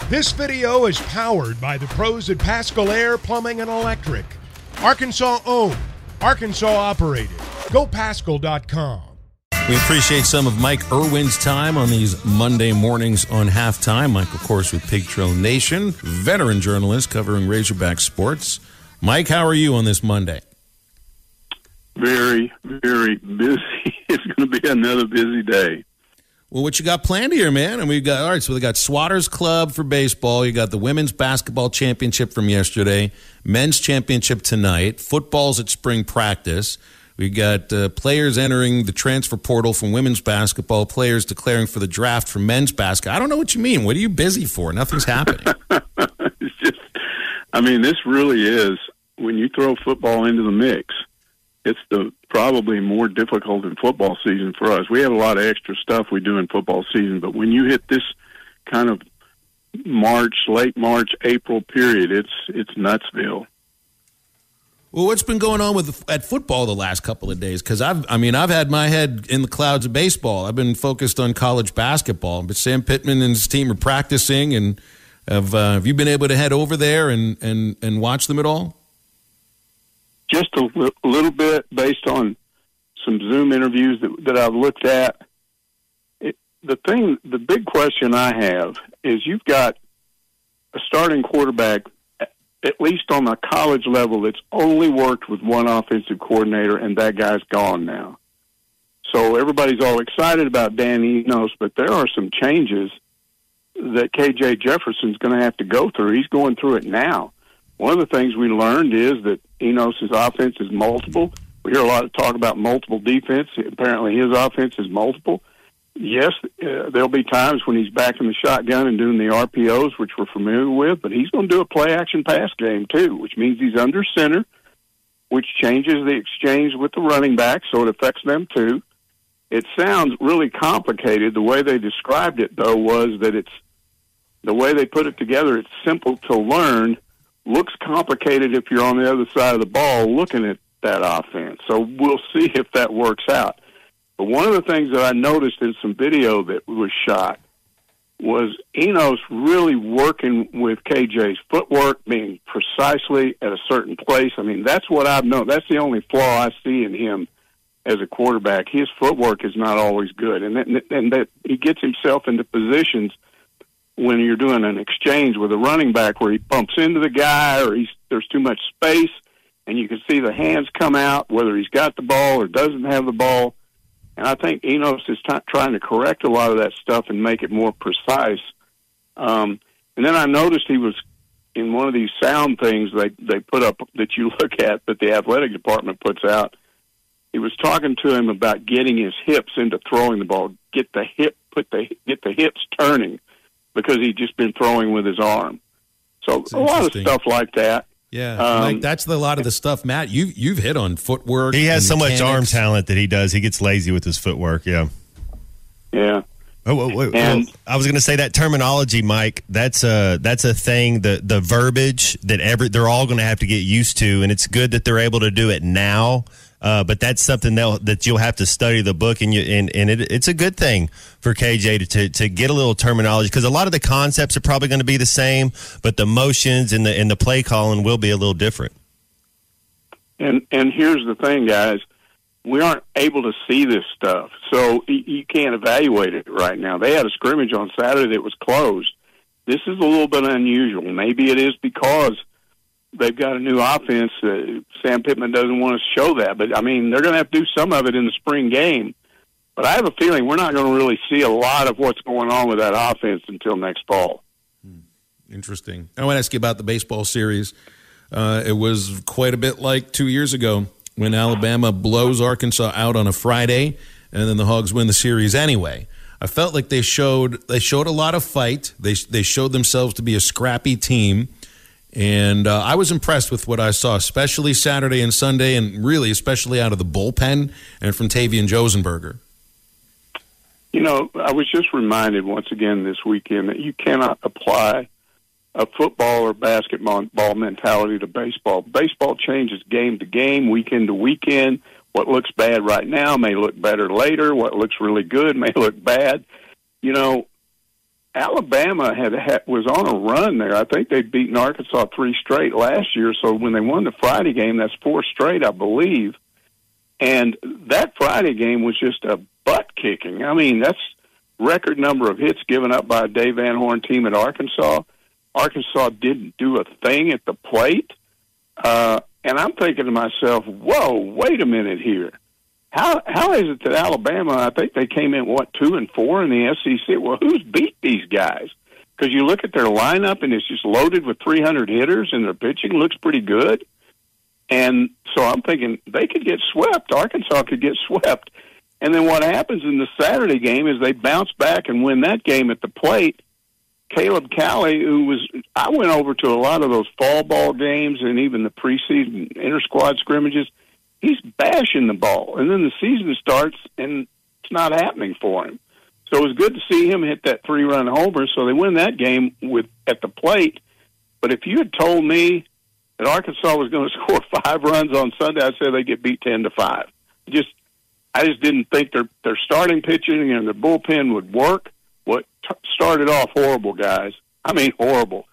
This video is powered by the pros at Pascal Air Plumbing and Electric. Arkansas owned, Arkansas operated. GoPascal.com. We appreciate some of Mike Irwin's time on these Monday mornings on Halftime. Mike, of course, with Pig Trail Nation, veteran journalist covering Razorback sports. Mike, how are you on this Monday? Very, very busy. It's going to be another busy day. Well, what you got planned here, man? And we got Swatters Club for baseball. You got the women's basketball championship from yesterday, men's championship tonight, football's at spring practice. We got players entering the transfer portal from women's basketball, players declaring for the draft for men's basketball. I don't know what you mean. What are you busy for? Nothing's happening. It's just, this really is, when you throw football into the mix, it's probably more difficult than football season for us. We have a lot of extra stuff we do in football season, but when you hit this kind of late March, April period, it's Nutsville. Well, what's been going on at football the last couple of days? Because I've had my head in the clouds of baseball. I've been focused on college basketball, but Sam Pittman and his team are practicing. And have you been able to head over there and watch them at all? Just a little bit, based on some Zoom interviews that I've looked at. The big question I have is, you've got a starting quarterback, at least on the college level, that's only worked with one offensive coordinator, and that guy's gone now. So everybody's all excited about Dan Enos, but there are some changes that KJ Jefferson's going to have to go through. He's going through it now. One of the things we learned is that Enos' offense is multiple. We hear a lot of talk about multiple defense. Apparently his offense is multiple. Yes, there'll be times when he's back in the shotgun and doing the RPOs, which we're familiar with, but he's going to do a play-action pass game too, which means he's under center, which changes the exchange with the running back, so it affects them too. It sounds really complicated. The way they described it, though, was that the way they put it together, it's simple to learn, looks complicated if you're on the other side of the ball looking at that offense. So we'll see if that works out. But one of the things that I noticed in some video that was shot was Enos really working with KJ's footwork, being precisely at a certain place. That's what I've known. That's the only flaw I see in him as a quarterback. His footwork is not always good, and that he gets himself into positions when you're doing an exchange with a running back where he bumps into the guy, or there's too much space, and you can see the hands come out, whether he's got the ball or doesn't have the ball. And I think Enos is trying to correct a lot of that stuff and make it more precise. And then I noticed he was in one of these sound things they put up that you look at, that the athletic department puts out. He was talking to him about getting his hips into throwing the ball, get the hips turning, because he'd just been throwing with his arm. So a lot of stuff like that. Yeah, Mike, that's a lot of the stuff, Matt. You've hit on footwork. He has so mechanics. much arm talent that he does. He gets lazy with his footwork. Yeah. Yeah. And I was going to say that terminology, Mike. That's a thing. The verbiage that they're all going to have to get used to, and it's good that they're able to do it now. But that's something that you'll have to study the book, and it's a good thing for KJ to get a little terminology, because a lot of the concepts are probably going to be the same, but the motions and the play calling will be a little different. And here's the thing, guys. We aren't able to see this stuff, so you can't evaluate it right now. They had a scrimmage on Saturday that was closed. This is a little bit unusual. Maybe it is because they've got a new offense. Sam Pittman doesn't want to show that, but they're going to have to do some of it in the spring game. But I have a feeling we're not going to really see a lot of what's going on with that offense until next fall. Interesting. I want to ask you about the baseball series. It was quite a bit like 2 years ago when Alabama blows Arkansas out on a Friday, and then the Hogs win the series anyway. I felt like they showed a lot of fight. They showed themselves to be a scrappy team. And I was impressed with what I saw, especially Saturday and Sunday, and really especially out of the bullpen and from Tavian Josenberger. I was just reminded once again this weekend that you cannot apply a football or basketball mentality to baseball. Baseball changes game to game, weekend to weekend. What looks bad right now may look better later. What looks really good may look bad. Alabama was on a run there. I think they'd beaten Arkansas 3 straight last year. So when they won the Friday game, that's 4 straight, I believe. And that Friday game was just a butt kicking. I mean, that's record number of hits given up by a Dave Van Horn team at Arkansas. Arkansas didn't do a thing at the plate. And I'm thinking to myself, whoa, wait a minute here. How is it that Alabama, I think they came in, 2-4 in the SEC? Well, who's beat these guys? Because you look at their lineup, and it's just loaded with 300 hitters, and their pitching looks pretty good. And so I'm thinking they could get swept. Arkansas could get swept. And then what happens in the Saturday game is they bounce back and win that game at the plate. Caleb Cowley, I went over to a lot of those fall ball games and even the preseason inter-squad scrimmages. He's bashing the ball, and then the season starts, and it's not happening for him. So it was good to see him hit that 3-run homer, so they win that game at the plate. But if you had told me that Arkansas was going to score 5 runs on Sunday, I'd say they get beat 10-5. I just didn't think their starting pitching and their bullpen would work. What started off horrible, guys. I mean, horrible.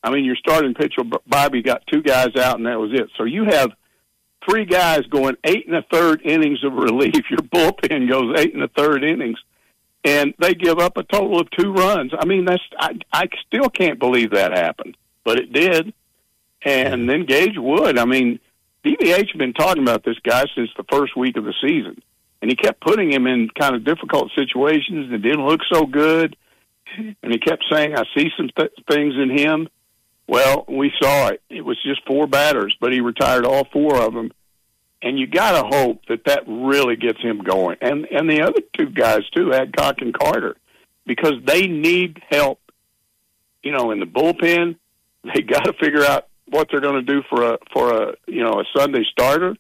I mean, your starting pitcher, Bobby, got 2 guys out, and that was it. So you have 3 guys going 8 1/3 innings of relief. Your bullpen goes 8 1/3 innings, and they give up a total of 2 runs. I mean, I still can't believe that happened, but it did. And then Gage Wood. I mean, DVH had been talking about this guy since the first week of the season, and he kept putting him in kind of difficult situations that didn't look so good. And he kept saying, "I see some things in him." Well, we saw it. It was just 4 batters, but he retired all 4 of them. And you got to hope that really gets him going. And the other 2 guys, too, Adcock and Carter, because they need help, in the bullpen. They got to figure out what they're going to do for a Sunday starter.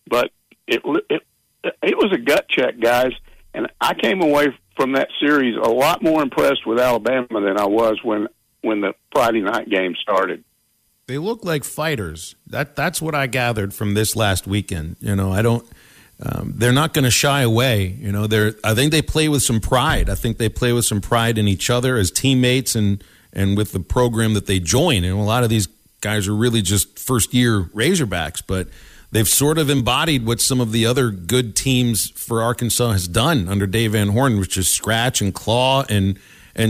But it was a gut check, guys. And I came away from that series a lot more impressed with Alabama than I was when the Friday night game started. They look like fighters. That's what I gathered from this last weekend. I don't. They're not going to shy away. I think they play with some pride. I think they play with some pride in each other as teammates and with the program that they join. And a lot of these guys are really just first year Razorbacks, but they've sort of embodied what some of the other good teams for Arkansas has done under Dave Van Horn, which is scratch and claw and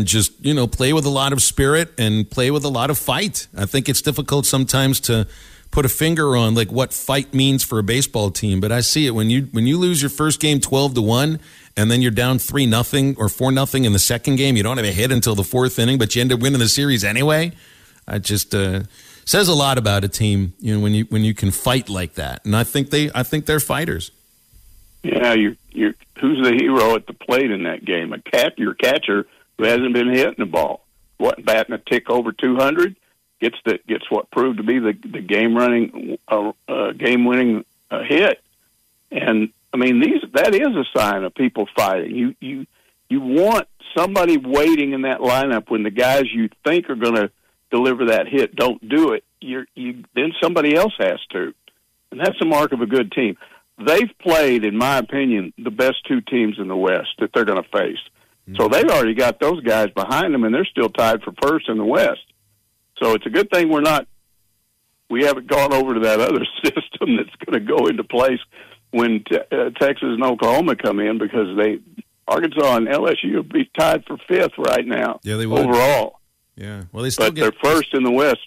just, play with a lot of spirit and play with a lot of fight. I think it's difficult sometimes to put a finger on like what fight means for a baseball team, but I see it when you lose your first game 12-1 and then you're down 3-0 or 4-0 in the second game. You don't have a hit until the 4th inning, but you end up winning the series anyway. I just says a lot about a team, when you can fight like that. And I think they're fighters. Yeah, you're who's the hero at the plate in that game? Your catcher who hasn't been hitting the ball. Batting a tick over 200 gets what proved to be the game winning hit. And I mean, that is a sign of people fighting. You want somebody waiting in that lineup when the guys you think are going to deliver that hit don't do it. Then somebody else has to, and that's the mark of a good team. They've played, in my opinion, the best 2 teams in the West that they're going to face. So they've already got those guys behind them, and they're still tied for first in the West. So it's a good thing we haven't gone over to that other system that's going to go into place when Texas and Oklahoma come in, because Arkansas and LSU will be tied for 5th right now. Yeah, they would. Overall. Yeah, well, they're first in the West.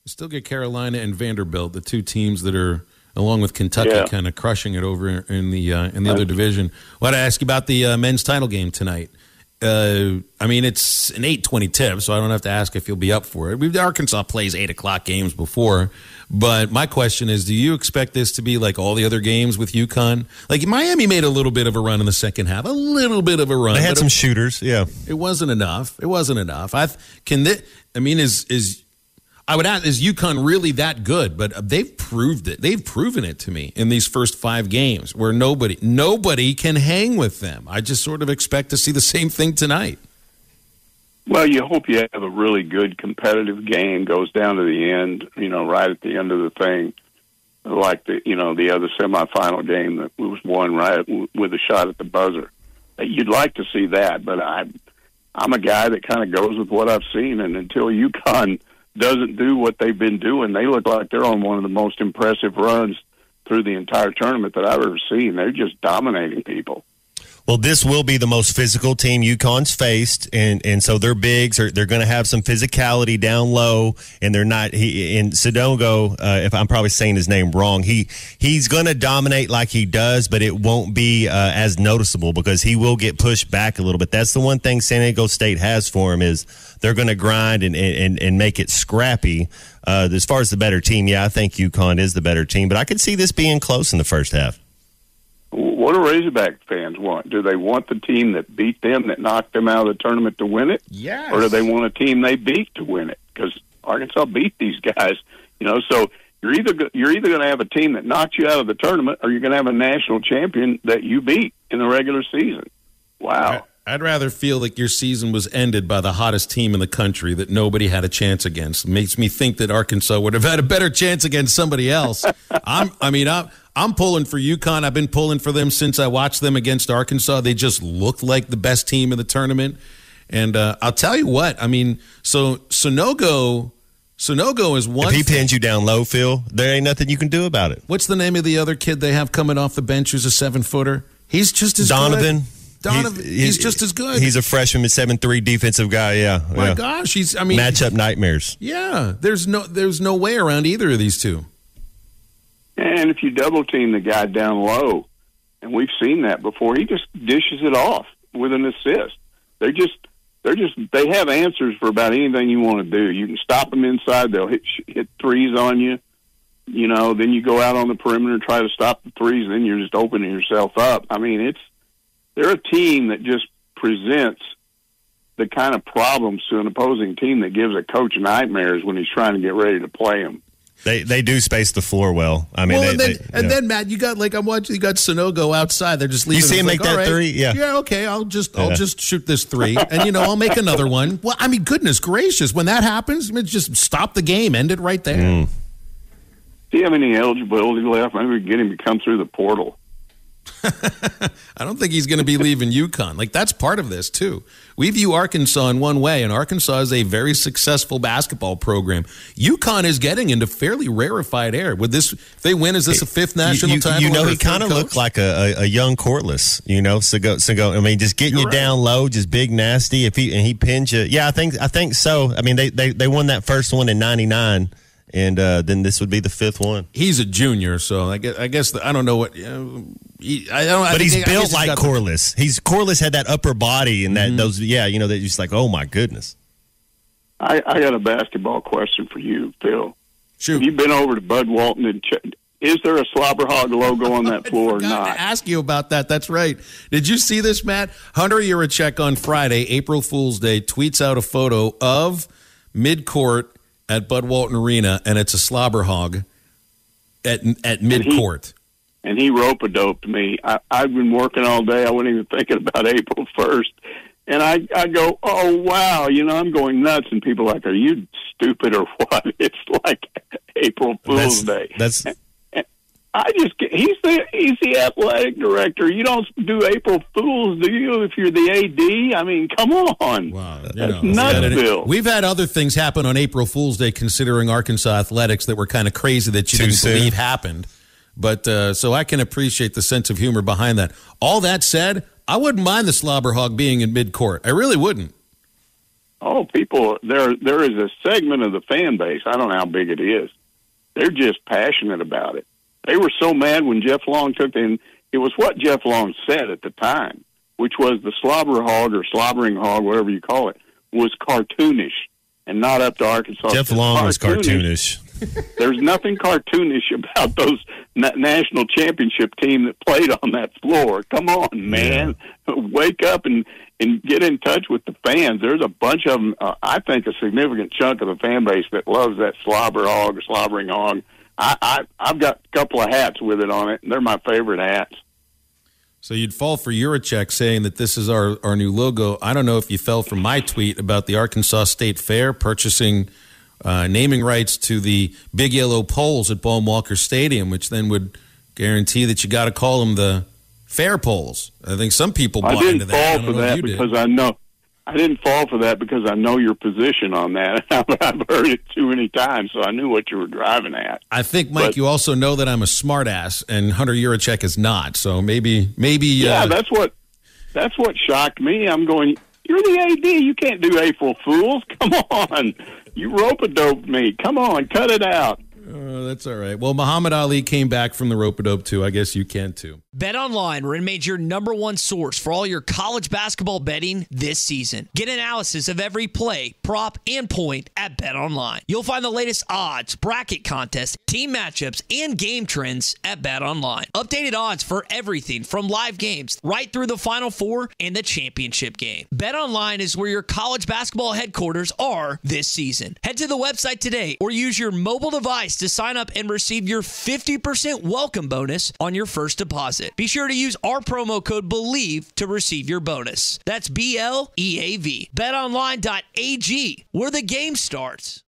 They still get Carolina and Vanderbilt, the 2 teams that are, along with Kentucky, kind of crushing it over in the other division. Well, I ask you about the men's title game tonight. I mean, it's an 8:20 tip, so I don't have to ask if you'll be up for it. Arkansas plays 8 o'clock games before, but my question is, do you expect this to be like all the other games with UConn? Like, Miami made a little bit of a run in the second half, a little bit of a run. They had some shooters, yeah. It wasn't enough. I would ask, is UConn really that good? But they've proved it. They've proven it to me in these first 5 games where nobody can hang with them. I just sort of expect to see the same thing tonight. Well, you hope you have a really good competitive game, goes down to the end, right at the end of the thing, like the other semifinal game that was won right with a shot at the buzzer. You'd like to see that, but I'm a guy that kind of goes with what I've seen, and until UConn doesn't do what they've been doing, they look like they're on one of the most impressive runs through the entire tournament that I've ever seen. They're just dominating people. Well, this will be the most physical team UConn's faced, and so their bigs they're going to have some physicality down low, and they're not. In Sidongo, if I'm probably saying his name wrong, he's going to dominate like he does, but it won't be as noticeable because he will get pushed back a little bit. That's the one thing San Diego State has for him is they're going to grind and make it scrappy. As far as the better team, yeah, I think UConn is the better team, but I could see this being close in the first half. What do Razorback fans want? Do they want the team that beat them, that knocked them out of the tournament to win it? Yes. Or do they want a team they beat to win it? Because Arkansas beat these guys, So you're either going to have a team that knocked you out of the tournament, or you're going to have a national champion that you beat in the regular season. Wow. I'd rather feel like your season was ended by the hottest team in the country that nobody had a chance against. It makes me think that Arkansas would have had a better chance against somebody else. I'm pulling for UConn. I've been pulling for them since I watched them against Arkansas. They just looked like the best team in the tournament. And I'll tell you what, so Sonogo is one. If he pins you down low, Phil, there ain't nothing you can do about it. What's the name of the other kid they have coming off the bench who's a 7-footer? He's just as Donovan. Good. He's just as good. He's a freshman, 7'3" defensive guy. Yeah. My gosh, matchup nightmares. Yeah, there's no way around either of these two. And if you double team the guy down low, and we've seen that before, he just dishes it off with an assist. They have answers for about anything you want to do. You can stop them inside; they'll hit threes on you. Then you go out on the perimeter and try to stop the threes, and then you're just opening yourself up. They're a team that just presents the kind of problems to an opposing team that gives a coach nightmares when he's trying to get ready to play them. They do space the floor well. Then Matt, you got I'm watching. You got Sonogo outside. They're just leaving. You see him make that three? Yeah. Yeah. Okay. I'll just shoot this three, and I'll make another one. Well, goodness gracious, when that happens, just stop the game, end it right there. Do you have any eligibility left? Maybe we can get him to come through the portal. I don't think he's going to be leaving UConn. That's part of this, too. We view Arkansas in one way, and Arkansas is a very successful basketball program. UConn is getting into fairly rarefied air. If they win, is this a fifth national title? He kind of looked like a young Corliss, Sego. Just getting you down low, just big nasty. If he pins you. Yeah, I think so. They won that first one in 99. And then this would be the fifth one. He's a junior, so I guess I don't know what. But he's built like Corliss. Corliss had that upper body and that those. Yeah, they're just like, oh my goodness. I got a basketball question for you, Phil. Shoot. Have you been over to Bud Walton and is there a Slobber Hog logo on that floor or not? To ask you about that. That's right. Did you see this, Matt? Hunter Yurachek on Friday, April Fool's Day, tweets out a photo of midcourt at Bud Walton Arena, and it's a slobber hog at midcourt. And he rope-a-doped me. I've been working all day. I wasn't even thinking about April 1st. And I go, oh, wow, I'm going nuts. And people are like, are you stupid or what? It's like April Fool's Day. He's the athletic director. You don't do April Fools, do you, if you're the AD? Come on. Wow. That's nuts, Bill. We've had other things happen on April Fool's Day considering Arkansas athletics that were kind of crazy that you didn't believe happened. But so I can appreciate the sense of humor behind that. All that said, I wouldn't mind the slobber hog being in midcourt. I really wouldn't. Oh, people, there is a segment of the fan base, I don't know how big it is, they're just passionate about it. They were so mad when Jeff Long took in. It was what Jeff Long said at the time, which was the slobber hog or slobbering hog, whatever you call it, was cartoonish and not up to Arkansas. Jeff Long was cartoonish. There's nothing cartoonish about those national championship team that played on that floor. Come on, man. Yeah. Wake up and get in touch with the fans. There's a bunch of them, I think a significant chunk of the fan base that loves that slobber hog or slobbering hog. I've got a couple of hats with it on it, and they're my favorite hats. So you'd fall for Yurachek saying that this is our new logo. I don't know if you fell for my tweet about the Arkansas State Fair purchasing naming rights to the big yellow poles at Baum-Walker Stadium, which then would guarantee that you got to call them the fair poles. I think some people bought into that. I didn't fall for that because I didn't fall for that because I know your position on that. I've heard it too many times, so I knew what you were driving at. I think, Mike, you also know that I'm a smartass, and Hunter Yurachek is not. So maybe. Yeah, that's what shocked me. I'm going, you're the AD. You can't do April Fools. Come on. You rope-a-doped me. Come on, cut it out. That's all right. Well, Muhammad Ali came back from the rope-a-dope, too. I guess you can, too. BetOnline remains your number one source for all your college basketball betting this season. Get analysis of every play, prop, and point at BetOnline. You'll find the latest odds, bracket contests, team matchups, and game trends at BetOnline. Updated odds for everything from live games right through the Final Four and the championship game. BetOnline is where your college basketball headquarters are this season. Head to the website today or use your mobile device to sign up and receive your 50% welcome bonus on your first deposit. Be sure to use our promo code BELIEVE to receive your bonus. That's BLEAV. BetOnline.ag, where the game starts.